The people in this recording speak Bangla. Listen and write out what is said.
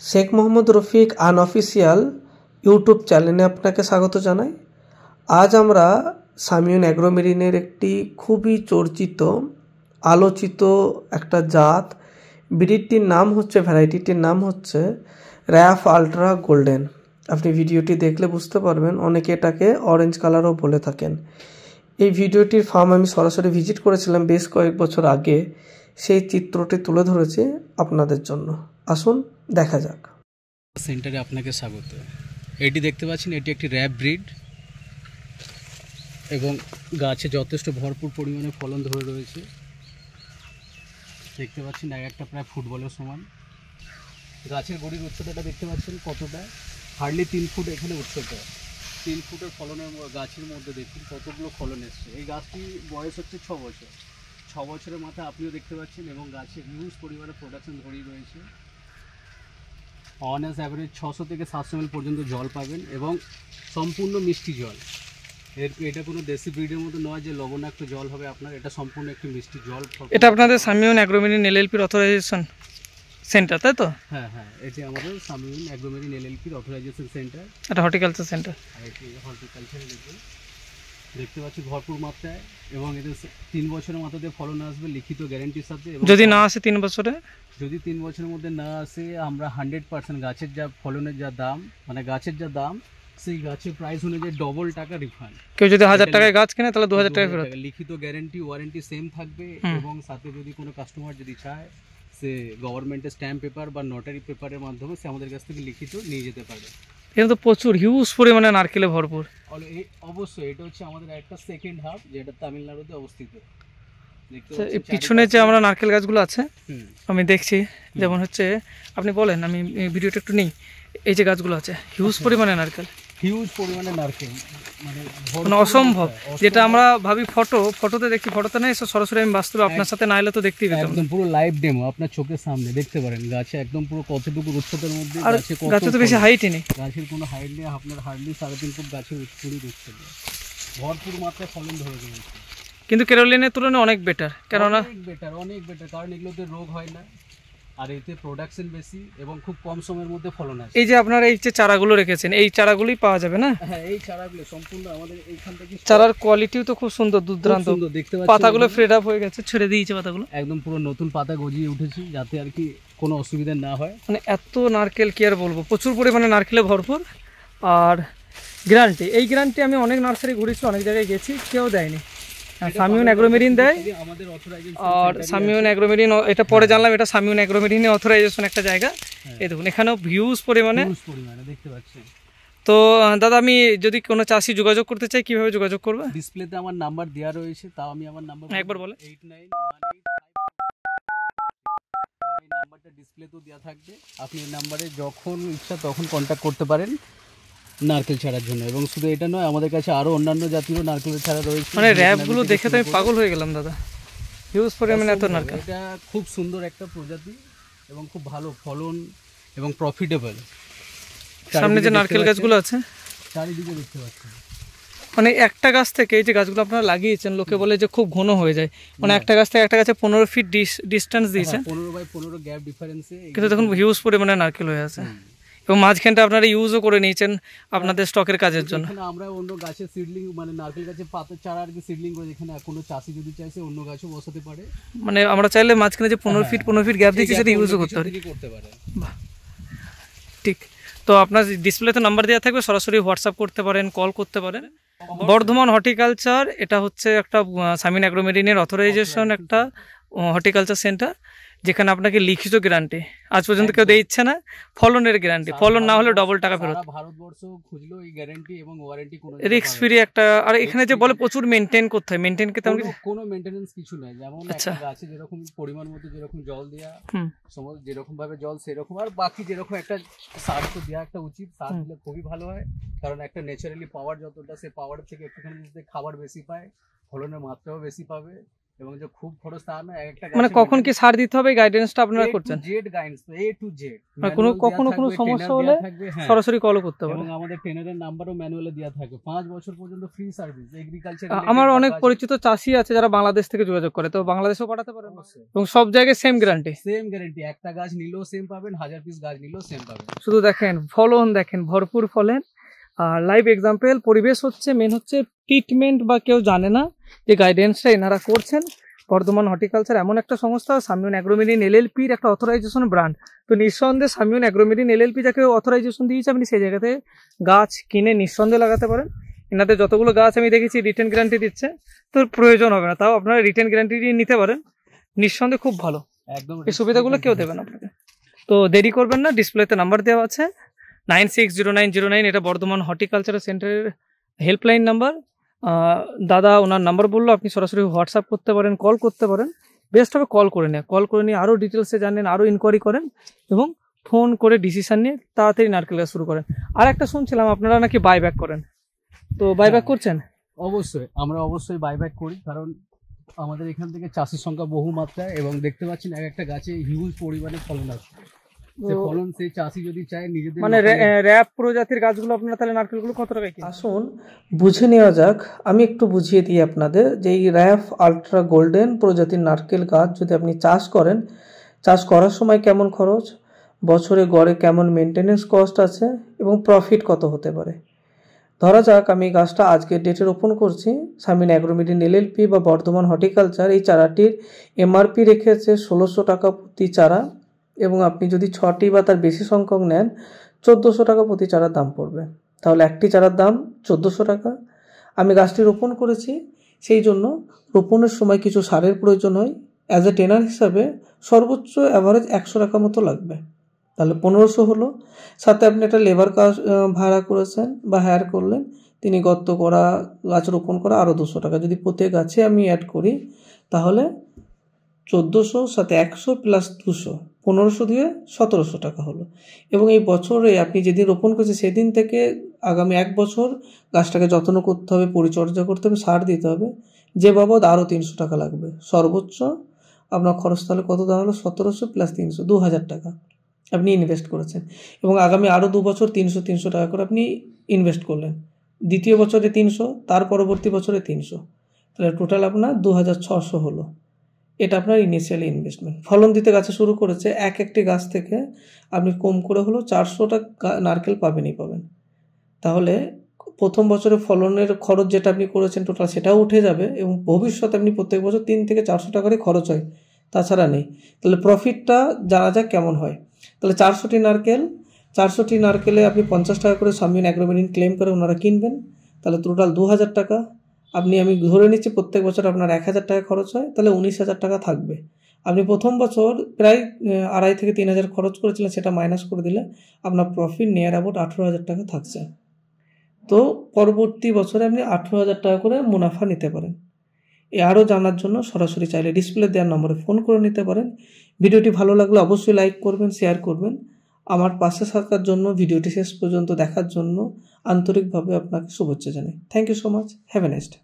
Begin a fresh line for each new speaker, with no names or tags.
শেখ মোহাম্মদ রফিক আনঅফিসিয়াল ইউটিউব চ্যানেলে আপনাকে স্বাগত জানাই। আজ আমরা সামিউন অ্যাগ্রোমেরিনের একটি খুবই চর্চিত আলোচিত একটা জাত ব্রিডটির নাম হচ্ছে ভ্যারাইটিটির নাম হচ্ছে র্যাফ আলট্রা গোল্ডেন। আপনি ভিডিওটি দেখলে বুঝতে পারবেন, অনেকে এটাকে অরেঞ্জ কালারও বলে থাকেন। এই ভিডিওটির ফার্ম আমি সরাসরি ভিজিট করেছিলাম বেশ কয়েক বছর আগে, সেই চিত্রটি তুলে ধরেছি আপনাদের জন্য। আসুন দেখা যাক।
সেন্টারে আপনাকে স্বাগত। এটি দেখতে পাচ্ছেন, এটি একটি র্যাপ ব্রিড এবং গাছে যথেষ্ট ভরপুর পরিমাণে ফলন ধরে রয়েছে। দেখতে পাচ্ছেন এক একটা প্রায় ফুটবলের সমান। গাছের গড়ির উচ্চতাটা দেখতে পাচ্ছেন কতটা, হার্ডলি 3 ফুট এখানে উচ্চতা। 3 ফুটের ফলনের গাছের মধ্যে দেখুন কতগুলো ফলন এসছে। এই গাছটি বয়স হচ্ছে 6 বছর। 6 বছরের মাথায় আপনিও দেখতে পাচ্ছেন এবং গাছে হিউজ পরিমাণে প্রোডাকশন ধরেই রয়েছে। অন অ্যাজ অ্যাভারেজ 600 থেকে 700 ml পর্যন্ত জল পাবেন এবং সম্পূর্ণ মিষ্টি জল। এটা কোনো দেশি ব্রিডের মতো নয় যে লবণাক্ত জল হবে আপনার, এটা সম্পূর্ণ একটি মিষ্টি জল।
এটা আপনাদের সামিউন অ্যাগ্রোমেরিন এলএলপির অথরাইজেশন সেন্টার, তাই তো?
হ্যাঁ, এটি আমাদের সামিউন অ্যাগ্রোমেরিন এলএলপির অথরাইজেশন সেন্টার।
এটা হর্টিকালচার সেন্টার।
এটি হর্টিকালচারে দেখতে পাচ্ছি ভরপুর মাত্রায় এবং এদের 3 বছরের মাথাতে ফলন আসবে লিখিত গ্যারান্টির সাথে।
যদি না আসে 3 বছরে,
যদি 3 বছরের মধ্যে না আসে, আমরা 100% গাছের যা ফলনের যা দাম, মানে গাছের যা দাম, সেই গাছের প্রাইস অনুযায়ী ডবল টাকা রিফান্ড।
কেউ যদি 1000 টাকায় গাছ কিনে তাহলে 2000 টাকা ফেরত।
লিখিত গ্যারান্টি ওয়ারেন্টি সেম থাকবে এবং সাথে যদি কোনো কাস্টমার যদি চায় সে গভর্নমেন্টের স্ট্যাম্প পেপার বা নোটারি পেপারের মাধ্যমে সে আমাদের কাছ থেকে লিখিত নিয়ে যেতে পারে।
এটা তো প্রচুর হিউজ পরিমাণে নারকেলে ভরপুর।
অবশ্যই এটা হচ্ছে আমাদের একটা সেকেন্ড হাব, যেটা তামিলনাড়ুতে অবস্থিত।
পিছনে যে আমরা নারকেল গাছগুলো আছে আমি দেখছি, যেমন হচ্ছে আপনি বলেন, আমি ভিডিওটা একটু নেই। এই যে গাছগুলো আছে হিউজ পরিমাণে নারকেল, মানে অসম্ভব। যেটা আমরা ভাবি ফটোতে দেখি, ফটোতে না এসে সরাসরি আমি বাস্তবে আপনার সাথে না এলে তো দেখতেই পেতাম।
একদম পুরো লাইভ ডেমো আপনার চোখের সামনে দেখতে পারেন। গাছে একদম পুরো কতটুকু উচ্চতার মধ্যে,
গাছে তো বেশি হাইটই নেই,
গাছের কোনো হাইট নেই। আপনার হার্ডলি 3.5 ফুট গাছের উচ্চতা, ভরপুর মাত্রায় ফলন ধরে রয়েছে।
কিন্তু কেরোলিনের তুলনায় অনেক বেটার, কেননা
অনেক বেটার, কারণ এগুলোতে রোগ হয় না আর এতে প্রোডাকশন বেশি এবং খুব কম সময়ের মধ্যে ফলন আসে।
এই যে আপনারা এই যে চারাগুলো রেখেছেন, এই চারাগুলোই পাওয়া যাবে না?
হ্যাঁ, এই চারাগুলো সম্পূর্ণ আমাদের এইখান থেকে।
চারার কোয়ালিটিও তো খুব সুন্দর, দুর্দান্ত।
দেখতে পাচ্ছেন
পাতাগুলো ফ্রেড আপ হয়ে গেছে, ছেড়ে দিয়েছে পাতাগুলো,
একদম পুরো নতুন পাতা গজিয়ে উঠেছে, যাতে আর কি কোনো অসুবিধা না হয়।
মানে এত নারকেল কি আর বলবো, প্রচুর পরিমাণে নারকেলে ভরপুর। আর গ্যারান্টি, এই গ্যারান্টি আমি অনেক নার্সারি ঘুরেছি, অনেক জায়গায় গেছি, কেউ দেয়নি। সামিউন অ্যাগ্রোমেরিন দেয়। আর সামিউন অ্যাগ্রোমেরিন, এটা পরে জানলাম এটা সামিউন অ্যাগ্রোমেরিনের অথরাইজেশন একটা জায়গা। এই দেখুন এখানেও হিউজ পরিমাণে
দেখতে পাচ্ছেন।
তো দাদা, আমি যদি কোনো চাষি যোগাযোগ করতে চাই, কিভাবে যোগাযোগ করবে?
ডিসপ্লেতে আমার নাম্বার দেওয়া রয়েছে, তাও আমি আমার নাম্বার
একবার বলে।
8918। এই নাম্বারটা ডিসপ্লেতেও দেওয়া থাকবে, আপনি এই নাম্বারে যখন ইচ্ছা তখন কন্ট্যাক্ট করতে পারেন নারকেল ছাড়ার জন্য। এবং শুধু এটা নয়, আমাদের কাছে আরো অন্যান্য জাতীয় নারকেল ছাড়া রয়েছে।
মানে র্যাপগুলো দেখে তো আমি পাগল হয়ে গেলাম দাদা, হিউজ পরিমাণে এত নারকেল।
এটা খুব সুন্দর একটা প্রজাতি এবং খুব ভালো ফলন এবং প্রফিটেবল।
সামনে যে নারকেল গাছগুলো আছে
চারিদিকে দেখতে পাচ্ছেন,
মানে একটা গাছ থেকে, এই যে গাছগুলো আপনারা লাগিয়েছেন, লোকে বলে যে খুব ঘন হয়ে যায়, মানে একটা গাছ থেকে একটা গাছে 15 ফিট ডিস্টেন্স দিয়েছে,
15 বাই 15 গ্যাপ ডিফারেন্সে,
কিন্তু দেখুন হিউজ পরিমাণে নারকেল হয়ে আছে। এবং মাঝখানটা আপনারা ইউজও করে নিয়েছেন আপনাদের স্টকের কাজের জন্য।
এখানে আমরা অন্য গাছের সিডলিং, মানে নারকেল গাছের পাতা চারা আর কি সিডলিং করে, যেখানে কোনো চাষি যদি চাইছে অন্য গাছও বসাতে পারে।
মানে আমরা চাইলে মাঝখানে যে 15 ফিট গ্যাপ দিচ্ছি সেটা ইউজও করতে
পারে।
বাহ, ঠিক। তো আপনার ডিসপ্লেতে নাম্বার দেওয়া থাকবে, সরাসরি হোয়াটসঅ্যাপ করতে পারেন, কল করতে পারেন। বর্ধমান হর্টিকালচার, এটা হচ্ছে একটা সামিউন অ্যাগ্রোমেরিনের অথরাইজেশন একটা হর্টিকালচার সেন্টার, যেখানে আপনাকে লিখিত গ্যারান্টি আজ পর্যন্ত কেউ দিচ্ছে না, ফলনের গ্যারান্টি, ফলন না হলে ডবল টাকা ফেরত।
ভারতবর্ষ খুঁজলো এই গ্যারান্টি এবং ওয়ারেন্টি, কোনো
রিস্ক ফ্রি একটা। আর এখানে যে বলে প্রচুর মেইনটেইন করতে হয়, মেইনটেইন করতে
কোনো মেইনটেনেন্স কিছু নাই। যেমন একটা গাছে যেরকম পরিমাণ মতো যেরকম জল দেয়া, সমস্ত যেরকম ভাবে জল সেরকম, আর বাকি যেরকম একটা সার তো দেওয়া একটা উচিত। সার দিলে খুবই ভালো হয়, কারণ একটা ন্যাচারালি পাওয়ার যতটা, সে পাওয়ার থেকে একটুখানি যদি খাবার বেশি পায়, ফলনের মাত্রাও বেশি পাবে এবং যে খুব খরচ তা না, একটা
মানে কখন কি সার দিতে হবে গাইডেন্সটা আপনারা করছেন?
Z guidance, A to Z.
মানে কখনো কোনো সমস্যা হলে সরাসরি কল করতে পারেন।
এবং আমাদের ট্রেনারের নাম্বারও ম্যানুয়ালে দেওয়া থাকে। 5 বছর পর্যন্ত ফ্রি সার্ভিস এগ্রিকালচার।
আমার অনেক পরিচিত চাষি আছে যারা বাংলাদেশ থেকে যোগাযোগ করে, তো বাংলাদেশেও পাঠাতে পারেন এবং সব জায়গায় সেম গ্যারান্টি।
একটা গাছ নিলেও সেম পাবেন, 1000 পিস গাছ নিলেও সেম পাবেন।
শুধু দেখেন ফলন, দেখেন ভরপুর ফলেন। আর লাইভ এক্সাম্পল, পরিবেশ হচ্ছে মেন, হচ্ছে ট্রিটমেন্ট বা কেউ জানে না যে গাইডেন্সটা এনারা করছেন। বর্ধমান হর্টিকালচার এমন একটা সংস্থা, সামিউন অ্যাগ্রোমেরিন এলএলপির একটা অথরাইজেশন ব্র্যান্ড। তো নিঃসন্দেহে সামিউন অ্যাগ্রোমেরিন এলএলপি যাকে অথরাইজেশন দিয়েছে, আপনি সেই জায়গাতে গাছ কিনে নিঃসন্দেহে লাগাতে পারেন। এনাদের যতগুলো গাছ আমি দেখেছি রিটার্ন গ্যারান্টি দিচ্ছে, তো প্রয়োজন হবে না, তাও আপনারা রিটার্ন গ্যারান্টি নিতে পারেন। নিঃসন্দেহে খুব ভালো, একদম এই সুবিধাগুলো কেউ দেবেন আপনাকে। তো দেরি করবেন না, ডিসপ্লেতে নাম্বার দেওয়া আছে 960909, এটা বর্ধমান হর্টিকালচার সেন্টারের হেল্পলাইন নাম্বার। দাদা ওনার নাম্বার বললো, আপনি সরাসরি হোয়াটসঅ্যাপ করতে পারেন, কল করতে পারেন। বেস্ট হবে কল করে নেয়, কল করে নিয়ে আরও ডিটেলসে জানেন, আরও ইনকোয়ারি করেন এবং ফোন করে ডিসিশন নিয়ে তাড়াতাড়ি নারকেল গাছ শুরু করেন। আর একটা শুনছিলাম আপনারা নাকি বাইব্যাক করেন, তো বাইব্যাক করছেন?
অবশ্যই, আমরা অবশ্যই বাইব্যাক করি, কারণ আমাদের এখান থেকে চাষির সংখ্যা বহু মাত্রায়, এবং দেখতে পাচ্ছেন এক একটা গাছে হিউজ পরিমাণে ফলন আসে। ফলন সেই চাষি যদি চায় নিজেদের,
মানে র‍্যাপ প্রজাতির গাছগুলো আপনারা তাহলে নারকেলগুলো কত টাকা কিনেন?
আসুন বুঝে নেওয়া যাক। আমি একটু বুঝিয়ে দিই আপনাদের যে এই র‍্যাপ আলট্রা গোল্ডেন প্রজাতির নারকেল গাছ যদি আপনি চাষ করেন, চাষ করার সময় কেমন খরচ, বছরে গড়ে কেমন মেনটেনেন্স কস্ট আছে এবং প্রফিট কত হতে পারে। ধরা যাক আমি গাছটা আজকের ডেটে রোপণ করছি, সামিউন অ্যাগ্রোমেরিন এলএলপি বা বর্ধমান হর্টিকালচার এই চারাটির এমআরপি রেখেছে 1600 টাকা প্রতি চারা, এবং আপনি যদি 6টি বা তার বেশি সংখ্যক নেন 1400 টাকা প্রতি চারার দাম পড়বে। তাহলে একটি চারার দাম 1400 টাকা। আমি গাছটি রোপণ করেছি, সেই জন্য রোপণের সময় কিছু সারের প্রয়োজন হয়। অ্যাজ এ ট্রেনার হিসাবে সর্বোচ্চ অ্যাভারেজ 100 টাকা মতো লাগবে, তাহলে 1500 হলো। সাথে আপনি একটা লেবার কাজ ভাড়া করেছেন বা হায়ার করলেন, তিনি গর্ত করা, গাছ রোপণ করা, আরও 200 টাকা। যদি প্রত্যেক গাছে আমি অ্যাড করি তাহলে 1400 সাথে 100 প্লাস 200, 1500 দিয়ে 1700 টাকা হলো। এবং এই বছরে আপনি যেদিন রোপণ করেছেন সেদিন থেকে আগামী 1 বছর গাছটাকে যত্ন করতে হবে, পরিচর্যা করতে হবে, সার দিতে হবে, যে বাবদ আরও 300 টাকা লাগবে। সর্বোচ্চ আপনার খরচ তাহলে কত দাঁড়ালো? 1700 প্লাস 300, 2000 টাকা আপনি ইনভেস্ট করেছেন। এবং আগামী আরও 2 বছর 300 টাকা করে আপনি ইনভেস্ট করলেন। দ্বিতীয় বছরে 300, তার পরবর্তী বছরে 300, তাহলে টোটাল আপনার 2600 হলো। এটা আপনার ইনিশিয়ালি ইনভেস্টমেন্ট। ফলন দিতে গাছে শুরু করেছে, একটি গাছ থেকে আপনি কম করে হলো 400টা নারকেল পাবেনই পাবেন। তাহলে প্রথম বছরে ফলনের খরচ যেটা আপনি করেছেন টোটাল সেটাও উঠে যাবে, এবং ভবিষ্যতে আপনি প্রত্যেক বছর 3 থেকে 400 টাকা করে খরচ হয়, তাছাড়া নেই। তাহলে প্রফিটটা জানা যাক কেমন হয়। তাহলে 400টি নারকেলে আপনি 50 টাকা করে সামিউন অ্যাগ্রোমেরিন ক্লেম করে ওনারা কিনবেন, তাহলে টোটাল 2000 টাকা। আমি ধরে নিচ্ছি প্রত্যেক বছর আপনার 1000 টাকা খরচ হয়, তাহলে 19,000 টাকা থাকবে। আপনি প্রথম বছর প্রায় 2,500 থেকে 3,000 খরচ করেছিলেন, সেটা মাইনাস করে দিলে আপনার প্রফিট নিয়ার অ্যাবাউট 18,000 টাকা থাকছে। তো পরবর্তী বছরে আপনি 18,000 টাকা করে মুনাফা নিতে পারেন। আরও জানার জন্য সরাসরি চাইলে ডিসপ্লে দেওয়ার নম্বরে ফোন করে নিতে পারেন। ভিডিওটি ভালো লাগলে অবশ্যই লাইক করবেন, শেয়ার করবেন। আমার পাশে থাকার জন্য, ভিডিওটি শেষ পর্যন্ত দেখার জন্য আন্তরিকভাবে আপনাকে শুভেচ্ছা জানাই। Thank you so much, have a nice day.